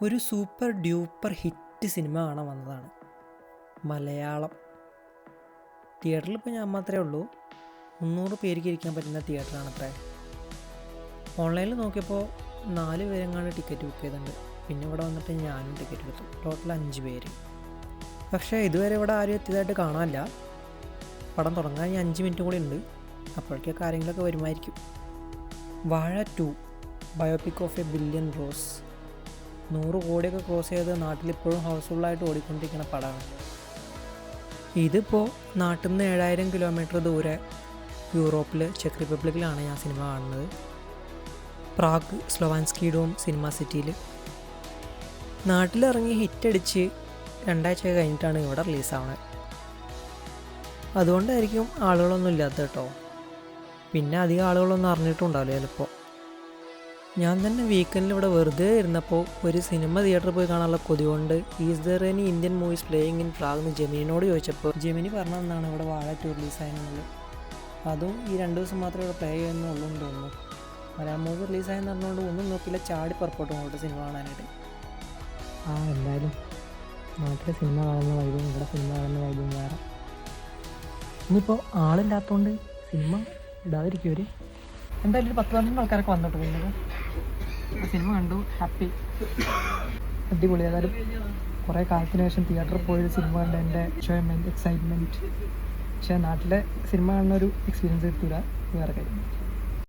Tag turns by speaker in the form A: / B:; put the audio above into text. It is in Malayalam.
A: ഒരു സൂപ്പർ ഡ്യൂപ്പർ ഹിറ്റ് സിനിമ കാണാൻ വന്നതാണ്. മലയാളം. തിയേറ്ററിൽ ഇപ്പോൾ ഞാൻ മാത്രമേ ഉള്ളൂ. 300 പേർക്ക് ഇരിക്കാൻ പറ്റുന്ന തിയേറ്ററാണത്രേ. ഓൺലൈനിൽ നോക്കിയപ്പോൾ 4 പേരെങ്ങാണ്ട് ടിക്കറ്റ് ബുക്ക് ചെയ്തിട്ടുണ്ട്. പിന്നെ ഇവിടെ വന്നിട്ട് ഞാനും ടിക്കറ്റ് എടുത്തു. ടോട്ടൽ 5 പേര്. പക്ഷേ ഇതുവരെ ഇവിടെ ആരും എത്തിയതായിട്ട് കാണാനില്ല. പടം തുടങ്ങാൻ 5 മിനിറ്റ് കൂടി ഉണ്ട്. അപ്പോഴേക്കും കാര്യങ്ങളൊക്കെ വരുമായിരിക്കും. Vaazha 2 biopic of a billion bros. 100 കോടിയൊക്കെ ക്രോസ് ചെയ്ത് നാട്ടിലിപ്പോഴും ഹൗസ്ഫുള്ളായിട്ട് ഓടിക്കൊണ്ടിരിക്കുന്ന പടമാണ്. ഇതിപ്പോൾ നാട്ടിൽ നിന്ന് 7000 കിലോമീറ്റർ ദൂരെ യൂറോപ്പിൽ ചെക്ക് റിപ്പബ്ലിക്കിലാണ് ഞാൻ സിനിമ കാണുന്നത്. പ്രാഗ് സ്ലോവാൻസ്കി ഡോം സിനിമ സിറ്റിയിൽ. നാട്ടിലിറങ്ങി ഹിറ്റടിച്ച് 2 ആഴ്ച കഴിഞ്ഞിട്ടാണ് ഇവിടെ റിലീസാവുന്നത്. അതുകൊണ്ടായിരിക്കും ആളുകളൊന്നും ഇല്ലാത്തത് കേട്ടോ. പിന്നെ അധികം ആളുകളൊന്നും അറിഞ്ഞിട്ടുണ്ടാവില്ല ചിലപ്പോൾ. ഞാൻ തന്നെ വീക്കെൻഡിൽ ഇവിടെ വെറുതെ ഇരുന്നപ്പോൾ ഒരു സിനിമ തിയേറ്ററിൽ പോയി കാണാനുള്ള കൊതി കൊണ്ട് is there any Indian movies playing in Prague എന്ന് ജെമിനിനോട് ചോദിച്ചപ്പോൾ ജെമിനി പറഞ്ഞതെന്നാണ് ഇവിടെ വാഴ 2 റിലീസായെന്നുള്ളത്. അതും ഈ 2 ദിവസം മാത്രമേ ഇവിടെ പ്ലേ ചെയ്യുന്നുള്ളൂ എന്ന് തോന്നുന്നു. മലയാളം മൂവി റിലീസായെന്ന് പറഞ്ഞുകൊണ്ട് ഒന്നും നോക്കിയില്ല, ചാടി പുറപ്പെട്ടു അങ്ങോട്ട് സിനിമ കാണാനായിട്ട്. എന്തായാലും നാട്ടിലെ സിനിമ കാണുന്ന വൈബും ഇവിടെ സിനിമ കാണുന്ന വൈബും വേറെ. ഇനിയിപ്പോൾ ആളില്ലാത്തതുകൊണ്ട് സിനിമ ഇടാതിരിക്കും അവർ. എന്തായാലും ഒരു 10-12 ആൾക്കാരൊക്കെ വന്നിട്ട് പിന്നെ സിനിമ കണ്ടു, ഹാപ്പി, അടിപൊളി. ഏതായാലും കുറേ കാലത്തിന് ശേഷം തിയേറ്ററിൽ പോയൊരു സിനിമ കണ്ട എൻ്റെ എൻജോയ്മെൻറ്റ്, എക്സൈറ്റ്മെൻറ്റ്. പക്ഷേ നാട്ടിലെ സിനിമ കാണുന്ന ഒരു എക്സ്പീരിയൻസ് കിട്ടില്ല വേറെ കാര്യം.